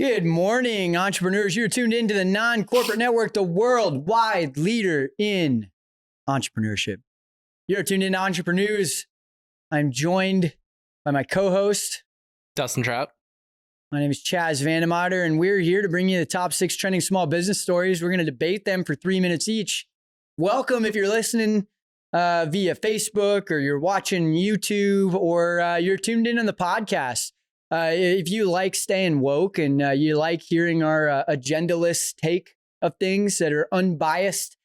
Good morning, entrepreneurs. You're tuned into the Non-Corporate Network, the worldwide leader in entrepreneurship. You're tuned into Entreprenews. I'm joined by my co-host, Dustin Trout. My name is Chaz Vandemotter, and we're here to bring you the top 6 trending small business stories. We're going to debate them for 3 minutes each. Welcome if you're listening via Facebook, or you're watching YouTube, or you're tuned in on the podcast. If you like staying woke and you like hearing our agendaless take of things that are unbiased,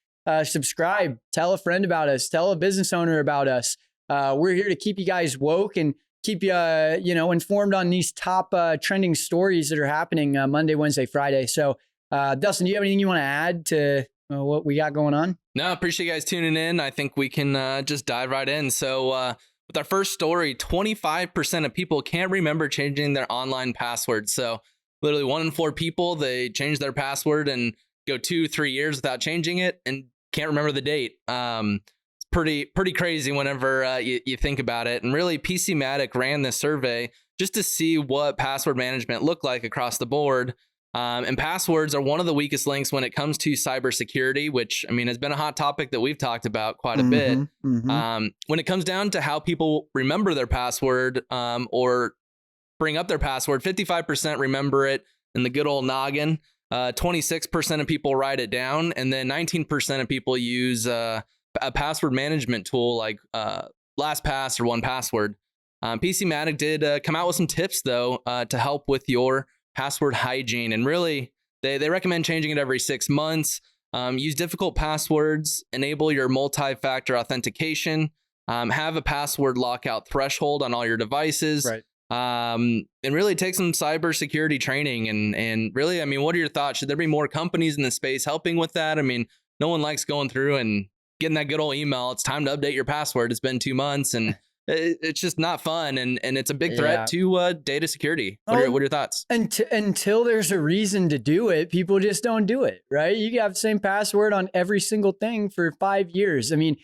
subscribe, tell a friend about us, tell a business owner about us. We're here to keep you guys woke and keep you, informed on these top trending stories that are happening Monday, Wednesday, Friday. So, Dustin, do you have anything you want to add to what we got going on? No, appreciate you guys tuning in. I think we can just dive right in. So, with our first story, 25% of people can't remember changing their online password. So literally 1 in 4 people, they change their password and go 2-3 years without changing it and can't remember the date. It's pretty crazy whenever you think about it. And really, PC Matic ran this survey just to see what password management looked like across the board. And passwords are one of the weakest links when it comes to cybersecurity, which, I mean, has been a hot topic that we've talked about quite a bit. When it comes down to how people remember their password or bring up their password, 55% remember it in the good old noggin. 26% of people write it down. And then 19% of people use a password management tool like LastPass or 1Password. PC Matic did come out with some tips, though, to help with your password hygiene. And really, they recommend changing it every 6 months. Use difficult passwords, enable your multi-factor authentication, have a password lockout threshold on all your devices, Right. And really take some cybersecurity training. And really, I mean, what are your thoughts? Should there be more companies in the space helping with that? I mean, no one likes going through and getting that good old email. It's time to update your password. It's been 2 months and it's just not fun, and it's a big threat to data security. What are your thoughts? Until there's a reason to do it, people just don't do it, right? You can have the same password on every single thing for 5 years. I mean,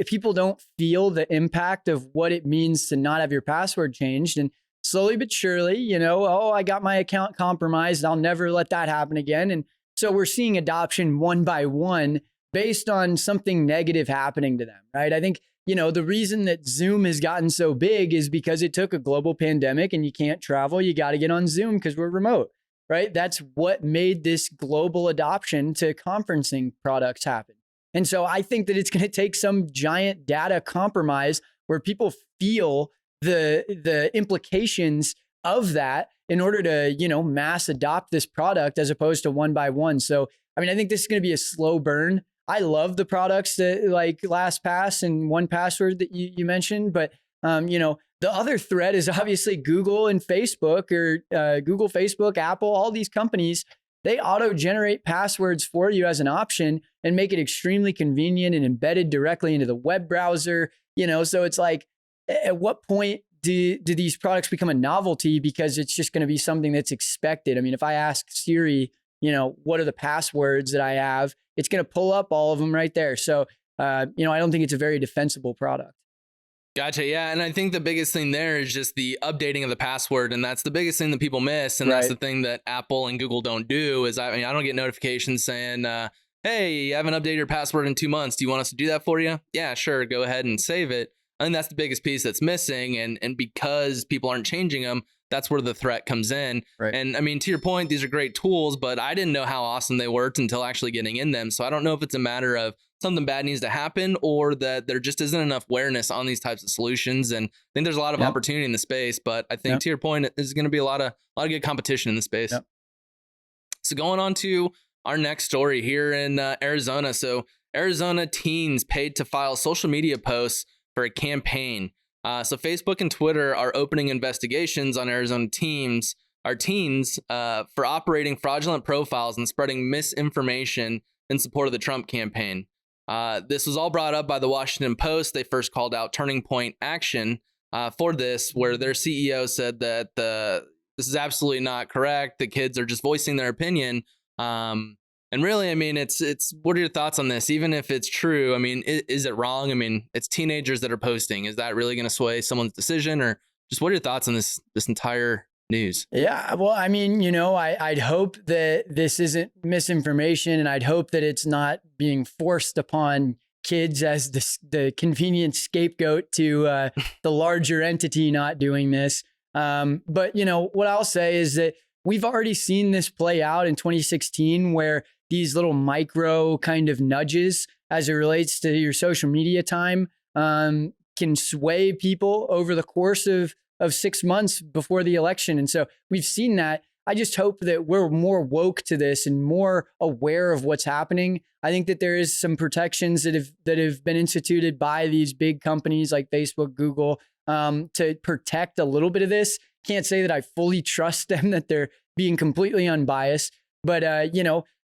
people don't feel the impact of what it means to not have your password changed. And slowly but surely, I got my account compromised. I'll never let that happen again. And so we're seeing adoption one by one based on something negative happening to them, right? I think the reason that Zoom has gotten so big is because it took a global pandemic and you can't travel. You got to get on Zoom because we're remote, right? That's what made this global adoption to conferencing products happen. And so I think that it's going to take some giant data compromise where people feel the implications of that in order to, mass adopt this product as opposed to one by one. So, I mean, I think this is going to be a slow burn. I love the products that like LastPass and 1Password that you mentioned, but the other threat is obviously Google and Facebook, or Google, Facebook, Apple, all these companies. They auto-generate passwords for you as an option and make it extremely convenient and embedded directly into the web browser. So it's like, at what point do these products become a novelty because it's just going to be something that's expected? I mean, if I ask Siri, what are the passwords that I have? It's going to pull up all of them right there. So, I don't think it's a very defensible product. Gotcha. Yeah. And I think the biggest thing there is just the updating of the password. And that's the biggest thing that people miss. And that's the thing that Apple and Google don't do is, I don't get notifications saying, hey, you haven't updated your password in 2 months. Do you want us to do that for you? Yeah, sure. Go ahead and save it. And that's the biggest piece that's missing. And because people aren't changing them, that's where the threat comes in. Right. And I mean, to your point, these are great tools, but I didn't know how awesome they worked until actually getting in them. So I don't know if it's a matter of something bad needs to happen or that there just isn't enough awareness on these types of solutions. And I think there's a lot of opportunity in the space, but I think to your point, there's going to be a lot of good competition in the space. So going on to our next story here in Arizona. So Arizona teens paid to file social media posts for a campaign. So Facebook and Twitter are opening investigations on Arizona teens for operating fraudulent profiles and spreading misinformation in support of the Trump campaign. This was all brought up by the Washington Post. They first called out Turning Point Action for this, where their CEO said that this is absolutely not correct. The kids are just voicing their opinion. And really, I mean, it's what are your thoughts on this? Even if it's true, I mean, is it wrong? I mean, it's teenagers that are posting. Is that really going to sway someone's decision? Or just what are your thoughts on this entire news. Yeah. Well, I mean, I'd hope that this isn't misinformation, and I'd hope that it's not being forced upon kids as the convenient scapegoat to the larger entity not doing this. But, what I'll say is that we've already seen this play out in 2016, where these little micro kind of nudges as it relates to your social media time can sway people over the course of 6 months before the election. And so we've seen that. I just hope that we're more woke to this and more aware of what's happening. I think that there is some protections that have been instituted by these big companies like Facebook, Google, to protect a little bit of this. Can't say that I fully trust them, that they're being completely unbiased, but I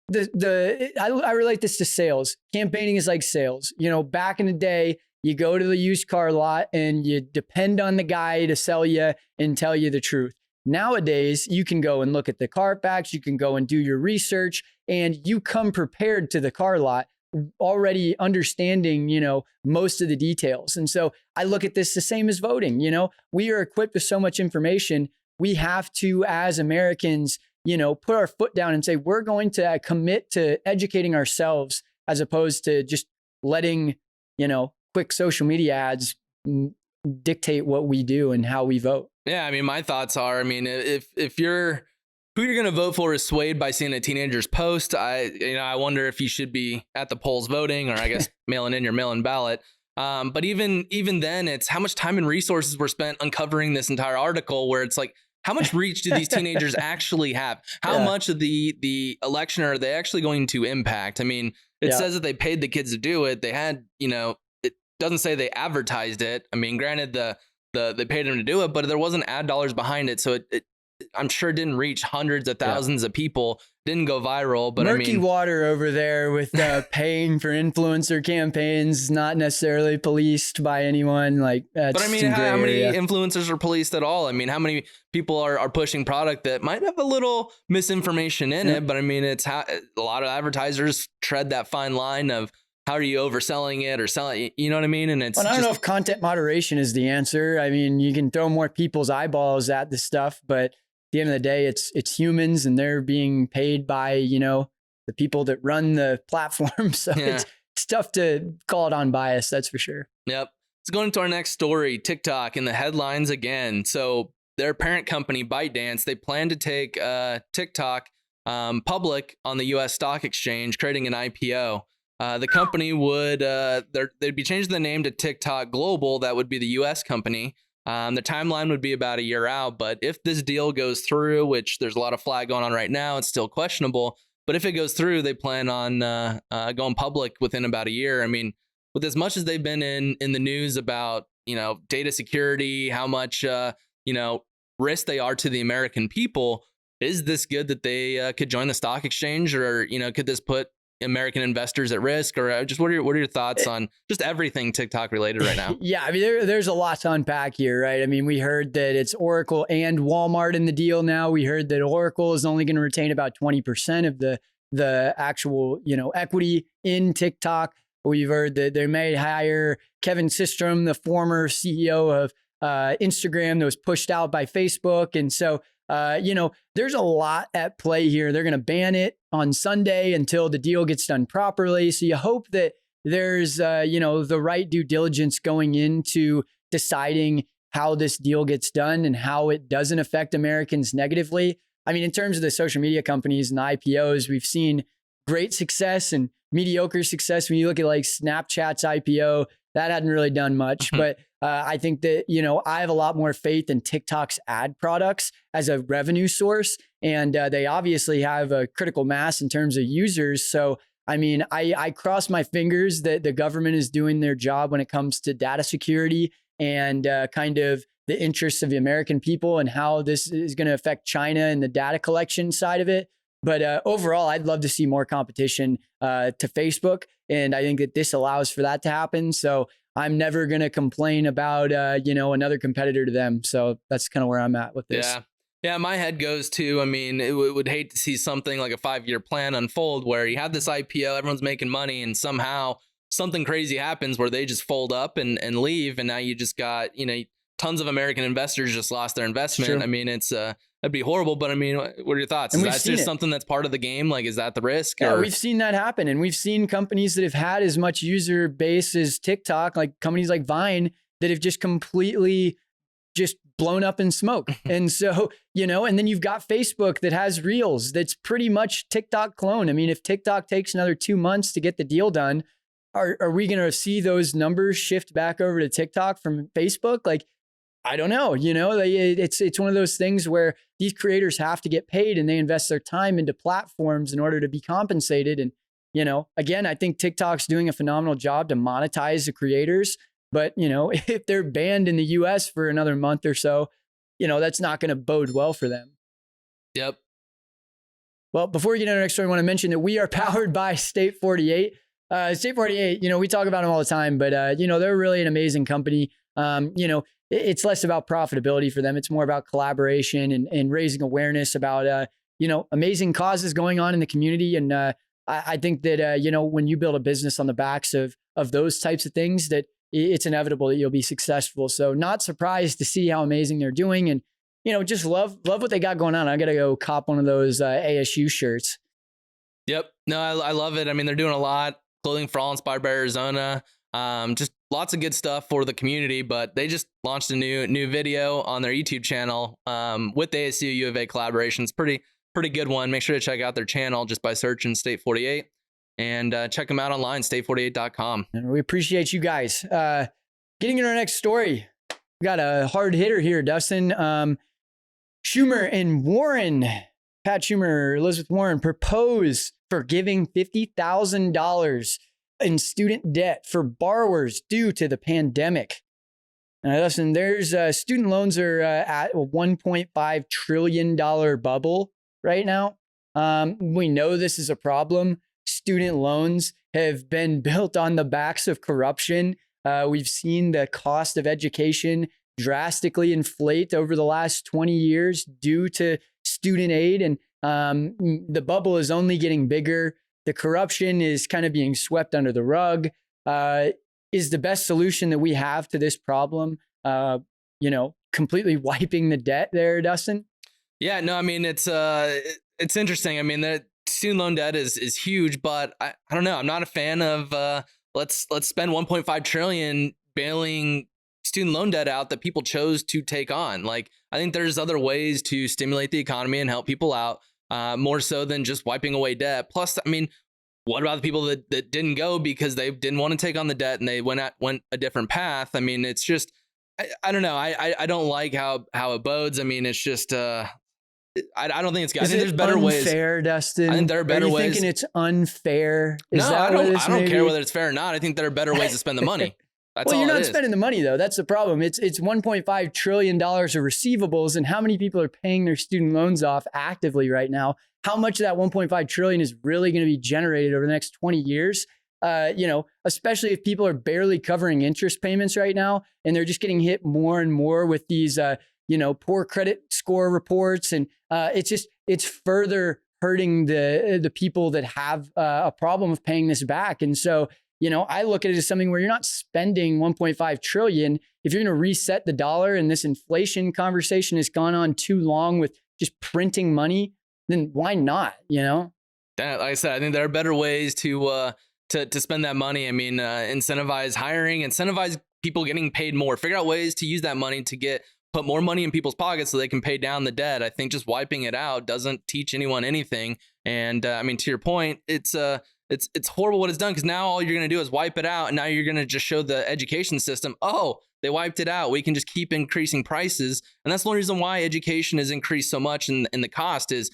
relate this to sales. Campaigning is like sales. Back in the day, you go to the used car lot and you depend on the guy to sell you and tell you the truth. Nowadays, you can go and look at the Carfax, you can go and do your research, and you come prepared to the car lot already understanding, most of the details. And so I look at this the same as voting. We are equipped with so much information. We have to, as Americans, put our foot down and say, we're going to commit to educating ourselves as opposed to just letting, quick social media ads dictate what we do and how we vote. Yeah, I mean, my thoughts are, if you're who you're going to vote for is swayed by seeing a teenager's post, I wonder if you should be at the polls voting, or I guess mailing in your mail-in ballot. But even then, it's how much time and resources were spent uncovering this entire article, where it's like, how much reach do these teenagers actually have? How much of the election are they actually going to impact? I mean, it says that they paid the kids to do it. They had, it doesn't say they advertised it. I mean, granted, they paid them to do it, but there wasn't ad dollars behind it. So it I'm sure it didn't reach hundreds of thousands of people, didn't go viral. But murky water over there with paying for influencer campaigns, not necessarily policed by anyone. Like, that's but how many influencers are policed at all? I mean, how many people are pushing product that might have a little misinformation in it? But it's how a lot of advertisers tread that fine line of, how are you overselling it or selling, you know what I mean? And it's, I don't know if content moderation is the answer. I mean, you can throw more people's eyeballs at this stuff, but at the end of the day, it's humans, and they're being paid by, the people that run the platform. So it's tough to call it unbiased. That's for sure. Yep. Let's go into our next story. TikTok in the headlines again. So their parent company, ByteDance, they plan to take TikTok public on the US stock exchange, creating an IPO. The company would, they'd be changing the name to TikTok Global. That would be the US company. The timeline would be about a year out, but if this deal goes through, which there's a lot of flag going on right now, it's still questionable. But if it goes through, they plan on going public within about a year. I mean, with as much as they've been in the news about, data security, how much, risk they are to the American people, is this good that they could join the stock exchange, or, could this put American investors at risk? Or just what are your thoughts on just everything TikTok related right now? Yeah, I mean, there's a lot to unpack here, right? I mean, we heard that it's Oracle and Walmart in the deal now. We heard that Oracle is only going to retain about 20% of the actual, equity in TikTok. We've heard that they may hire Kevin Systrom, the former CEO of Instagram, that was pushed out by Facebook. And so there's a lot at play here. They're going to ban it on Sunday until the deal gets done properly. So you hope that there's, the right due diligence going into deciding how this deal gets done and how it doesn't affect Americans negatively. I mean, in terms of the social media companies and the IPOs, we've seen great success and mediocre success. When you look at like Snapchat's IPO, that hadn't really done much, but I think that, I have a lot more faith in TikTok's ad products as a revenue source. And they obviously have a critical mass in terms of users. So, I mean, I cross my fingers that the government is doing their job when it comes to data security and kind of the interests of the American people and how this is going to affect China and the data collection side of it. But overall, I'd love to see more competition to Facebook. And I think that this allows for that to happen. So I'm never going to complain about, another competitor to them. So that's kind of where I'm at with this. Yeah, my head goes to, it would hate to see something like a 5-year plan unfold where you have this IPO, everyone's making money, and somehow something crazy happens where they just fold up and leave. And now you just got, tons of American investors just lost their investment. I mean, it's that'd be horrible. But I mean, what are your thoughts? Is that just something that's part of the game? Like, is that the risk? Yeah, we've seen that happen, and we've seen companies that have had as much user base as TikTok, like companies like Vine, that have just completely just blown up in smoke. And so, and then you've got Facebook that has Reels that's pretty much TikTok clone. I mean, if TikTok takes another 2 months to get the deal done, are we going to see those numbers shift back over to TikTok from Facebook? Like, I don't know, it's one of those things where these creators have to get paid and they invest their time into platforms in order to be compensated. And, again, I think TikTok's doing a phenomenal job to monetize the creators. But, if they're banned in the US for another month or so, that's not going to bode well for them. Yep. Well, before we get into the next story, I want to mention that we are powered by State 48. State 48, we talk about them all the time, but, they're really an amazing company. It's less about profitability for them. It's more about collaboration and raising awareness about, amazing causes going on in the community. And I think that, when you build a business on the backs of those types of things, that it's inevitable that you'll be successful. So not surprised to see how amazing they're doing, and, just love what they got going on. I got to go cop one of those ASU shirts. Yep. No, I love it. I mean, they're doing a lot. Clothing for All inspired by Arizona. Just lots of good stuff for the community, but they just launched a new video on their YouTube channel with the ASU U of A collaboration. It's pretty good one. Make sure to check out their channel just by searching State 48 and check them out online, state48.com. And we appreciate you guys. Getting into our next story, we got a hard hitter here, Dustin. Shumer and Warren, Pat Shumer, Elizabeth Warren propose forgiving $50,000 in student debt for borrowers due to the pandemic. Listen, there's student loans are at a $1.5 trillion bubble right now. We know this is a problem. Student loans have been built on the backs of corruption. We've seen the cost of education drastically inflate over the last 20 years due to student aid. And the bubble is only getting bigger. The corruption is kind of being swept under the rug. Is the best solution that we have to this problem, completely wiping the debt there, Dustin? Yeah, no, I mean, it's interesting. I mean, the student loan debt is huge, but I don't know. I'm not a fan of let's spend 1.5 trillion bailing student loan debt out that people chose to take on. Like, I think there's other ways to stimulate the economy and help people out. More so than just wiping away debt. Plus, I mean, what about the people that didn't go because they didn't want to take on the debt and they went a different path? I mean, it's just, I don't know. I don't like how it bodes. I mean, it's just, I don't think it's good. I think there's better ways. Unfair, Dustin? I think there are better ways. Are you thinking it's unfair? I don't care whether it's fair or not. I think there are better ways to spend the money. That's well, all you're not spending the money, though. That's the problem. It's $1.5 trillion of receivables, and how many people are paying their student loans off actively right now? How much of that 1.5 trillion is really going to be generated over the next 20 years? Especially if people are barely covering interest payments right now, and they're just getting hit more and more with these, poor credit score reports. And it's further hurting the people that have a problem of paying this back. And so, I look at it as something where you're not spending 1.5 trillion. If you're going to reset the dollar and this inflation conversation has gone on too long with just printing money, then why not? Like I said, I think there are better ways to spend that money. I mean, incentivize hiring, incentivize people getting paid more, figure out ways to use that money to put more money in people's pockets so they can pay down the debt. I think just wiping it out doesn't teach anyone anything. And I mean, to your point, it's horrible what it's done, because now all you're going to do is wipe it out. And now you're going to just show the education system, oh, they wiped it out. We can just keep increasing prices. And that's the only reason why education has increased so much. And the cost is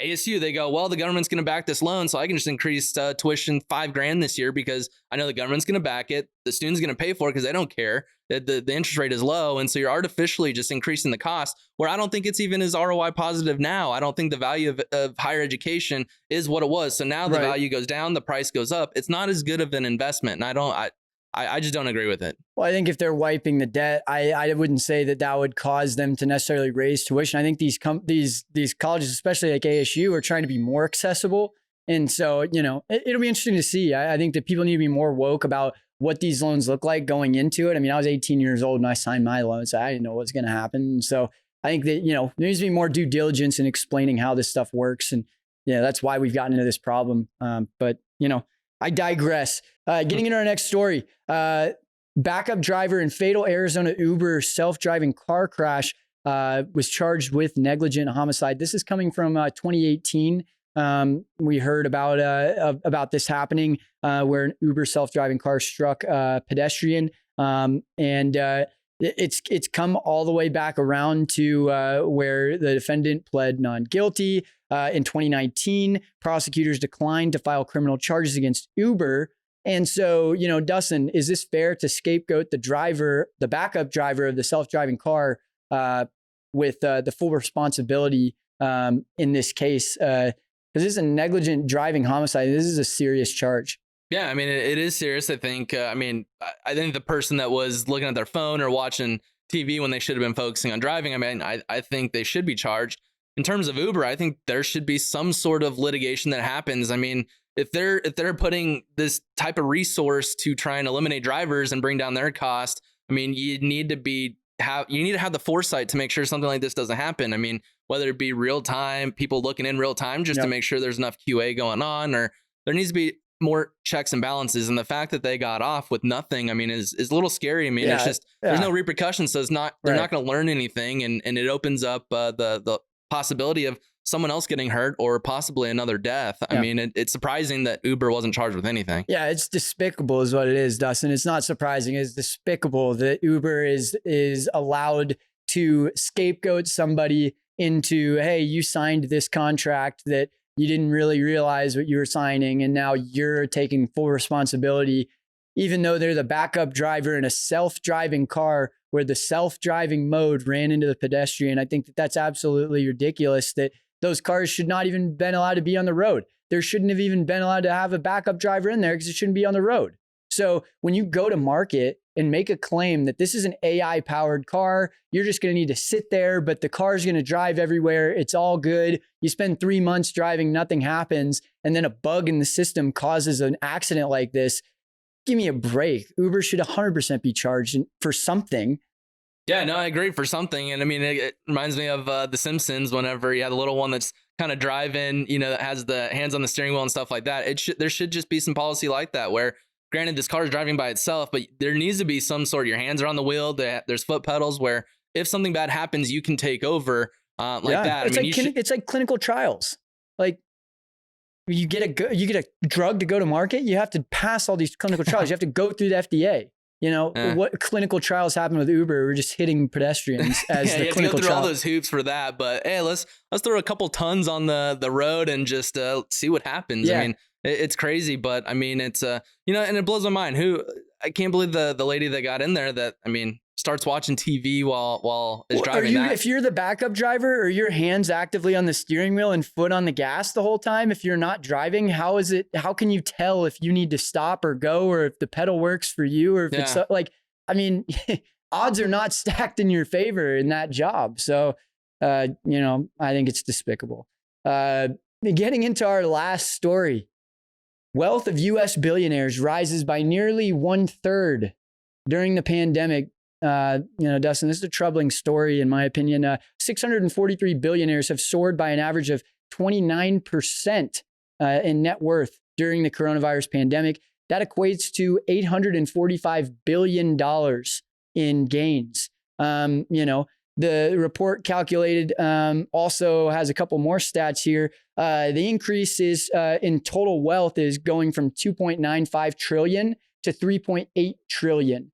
ASU. They go, well, the government's going to back this loan, so I can just increase tuition $5,000 this year because I know the government's going to back it. The student's going to pay for it because they don't care. The interest rate is low. And so you're artificially just increasing the cost, where I don't think it's even as ROI positive now. I don't think the value of higher education is what it was. So now the value goes down, the price goes up. It's not as good of an investment. And I just don't agree with it. Well, I think if they're wiping the debt, I wouldn't say that would cause them to necessarily raise tuition. I think these colleges, especially like ASU, are trying to be more accessible. And so, it'll be interesting to see. I think that people need to be more woke about what these loans look like going into it. I mean, I was 18 years old and I signed my loan, so I didn't know what was going to happen. So I think that, there needs to be more due diligence in explaining how this stuff works. And that's why we've gotten into this problem. But I digress. Getting into our next story, backup driver in fatal Arizona Uber self-driving car crash was charged with negligent homicide. This is coming from 2018. We heard about this happening where an Uber self-driving car struck a pedestrian, and it's come all the way back around to where the defendant pled non-guilty. In 2019, prosecutors declined to file criminal charges against Uber. And so, Dustin, is this fair to scapegoat the backup driver of the self-driving car with the full responsibility in this case? Because this is a negligent driving homicide. This is a serious charge. Yeah, I mean, it is serious. I think, I think the person that was looking at their phone or watching TV when they should have been focusing on driving, I think they should be charged. In terms of Uber, I think there should be some sort of litigation that happens. I mean, if they're putting this type of resource to try and eliminate drivers and bring down their cost, I mean, you need to have the foresight to make sure something like this doesn't happen. I mean, whether it be real time, people looking in real time just to make sure there's enough QA going on, or there needs to be more checks and balances. And the fact that they got off with nothing, I mean, is a little scary. I mean, it's just there's no repercussions, so they're not going to learn anything, and it opens up the possibility of someone else getting hurt or possibly another death. I mean, it's surprising that Uber wasn't charged with anything. Yeah, it's despicable is what it is, Dustin. It's not surprising. It's despicable that Uber is allowed to scapegoat somebody into, hey, you signed this contract that you didn't really realize what you were signing, and now you're taking full responsibility, even though they're the backup driver in a self-driving car where the self-driving mode ran into the pedestrian. I think that's absolutely ridiculous, that those cars should not even been allowed to be on the road. There shouldn't have even been allowed to have a backup driver in there because it shouldn't be on the road. So when you go to market and make a claim that this is an AI powered car, you're just going to need to sit there, but the car is going to drive everywhere. It's all good. You spend 3 months driving, nothing happens. And then a bug in the system causes an accident like this. Give me a break. Uber should 100% be charged for something. Yeah, no, I agree, for something. And I mean, it reminds me of The Simpsons, whenever you had the little one that's kind of driving, that has the hands on the steering wheel and stuff like that. There should just be some policy like that where, granted, this car is driving by itself, but there needs to be some sort, your hands are on the wheel, there's foot pedals where if something bad happens, you can take over that. It's like clinical trials. Like, you get a drug to go to market, you have to pass all these clinical trials. You have to go through the FDA. What clinical trials happen with Uber? We're just hitting pedestrians as the clinical trial. All those hoops for that, but hey, let's throw a couple tons on the road and just see what happens. I mean, it's crazy, but I mean, it's and it blows my mind. I can't believe the lady that got in there that, I mean, starts watching TV while is driving. If you're the backup driver, or your hands actively on the steering wheel and foot on the gas the whole time, if you're not driving, how can you tell if you need to stop or go, or if the pedal works for you, or if it's like, I mean, odds are not stacked in your favor in that job. So, I think it's despicable. Getting into our last story, wealth of U.S. billionaires rises by nearly 1/3 during the pandemic. Dustin, this is a troubling story, in my opinion. 643 billionaires have soared by an average of 29% in net worth during the coronavirus pandemic. That equates to $845 billion in gains. The report calculated also has a couple more stats here. The increase is in total wealth is going from 2.95 trillion to 3.8 trillion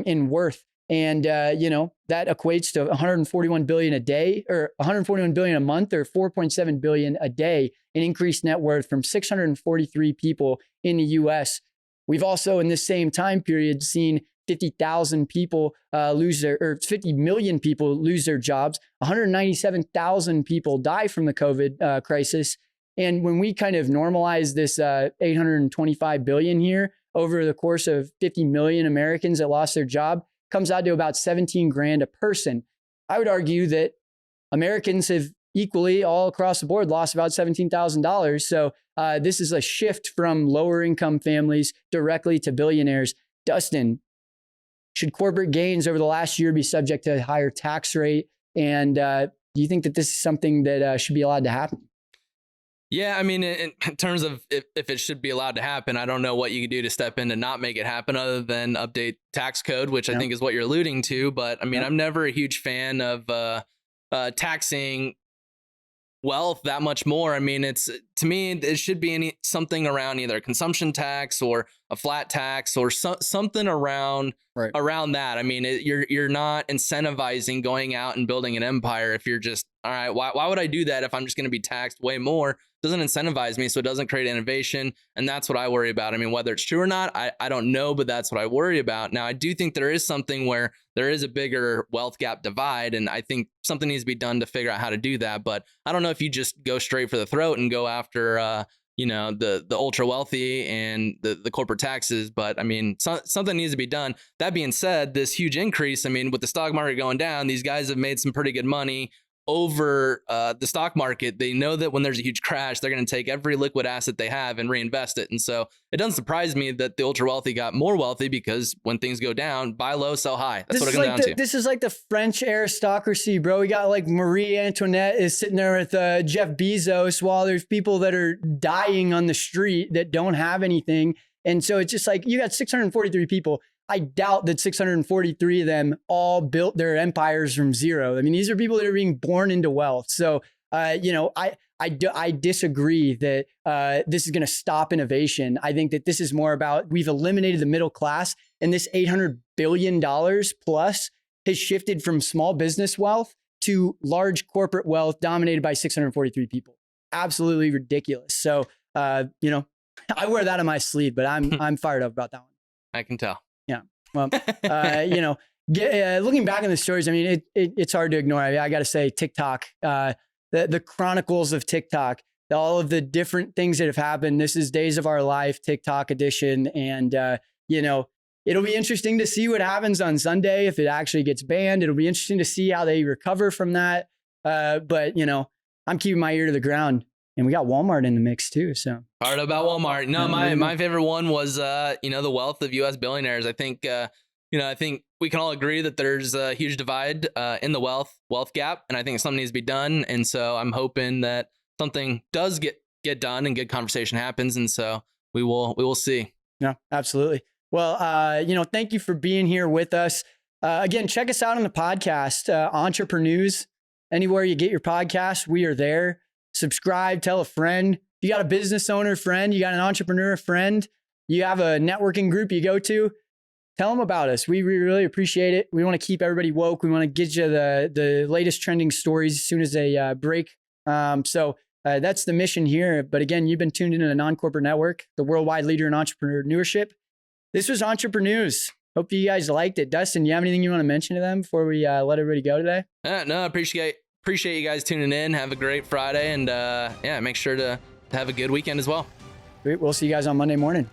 in worth. And, that equates to 141 billion a day, or 141 billion a month, or 4.7 billion a day in increased net worth from 643 people in the US. We've also, in this same time period, seen 50,000 people 50 million people lose their jobs. 197,000 people die from the COVID crisis. And when we kind of normalize this 825 billion here over the course of 50 million Americans that lost their job, comes out to about 17 grand a person. I would argue that Americans have equally all across the board lost about $17,000. So this is a shift from lower income families directly to billionaires. Dustin, should corporate gains over the last year be subject to a higher tax rate? And do you think that this is something that should be allowed to happen? Yeah, I mean, in terms of if it should be allowed to happen, I don't know what you could do to step in to not make it happen other than update tax code, which I think is what you're alluding to. But I mean, I'm never a huge fan of taxing wealth that much more. I mean, to me, it should be something around either a consumption tax or a flat tax or something around that. I mean, you're not incentivizing going out and building an empire if you're just, all right, why would I do that if I'm just going to be taxed way more? It doesn't incentivize me, so it doesn't create innovation. And that's what I worry about. I mean, whether it's true or not, I don't know, but that's what I worry about. Now, I do think there is something where there is a bigger wealth gap divide, and I think something needs to be done to figure out how to do that. But I don't know if you just go straight for the throat and go after the ultra wealthy and the corporate taxes. But I mean, something needs to be done. That being said, this huge increase, I mean, with the stock market going down, these guys have made some pretty good money over the stock market. They know that when there's a huge crash, they're going to take every liquid asset they have and reinvest it. And so it doesn't surprise me that the ultra wealthy got more wealthy, because when things go down, buy low, sell high. That's what it comes down to. This is like the French aristocracy, bro. We got like Marie Antoinette is sitting there with Jeff Bezos, while there's people that are dying on the street that don't have anything. And so it's just like, you got 643 people. I doubt that 643 of them all built their empires from zero. I mean, these are people that are being born into wealth. So, I disagree that this is going to stop innovation. I think that this is more about, we've eliminated the middle class, and this $800 billion plus has shifted from small business wealth to large corporate wealth dominated by 643 people. Absolutely ridiculous. So, I wear that on my sleeve, but I'm fired up about that one. I can tell. Yeah. Well, looking back on the stories, I mean, it's hard to ignore. I got to say, TikTok, the chronicles of TikTok, all of the different things that have happened. This is Days of Our Life, TikTok edition. And, it'll be interesting to see what happens on Sunday. If it actually gets banned, it'll be interesting to see how they recover from that. But, I'm keeping my ear to the ground. And we got Walmart in the mix too. So part about Walmart. No, my favorite one was the wealth of U.S. billionaires. I think I think we can all agree that there's a huge divide in the wealth gap, and I think something needs to be done. And so I'm hoping that something does get done and good conversation happens. And so we will see. Yeah, absolutely. Well, thank you for being here with us. Again, check us out on the podcast, Entreprenews. Anywhere you get your podcast, we are there. Subscribe, tell a friend. If you got a business owner friend, you got an entrepreneur friend, you have a networking group you go to, tell them about us. We really appreciate it. We want to keep everybody woke. We want to get you the latest trending stories as soon as they break. So that's the mission here. But again, you've been tuned into the Non-Corporate Network, the worldwide leader in entrepreneurship. This was Entreprenews. Hope you guys liked it. Dustin, you have anything you want to mention to them before we let everybody go today? No, I appreciate you guys tuning in. Have a great Friday, and make sure to have a good weekend as well. Great. We'll see you guys on Monday morning.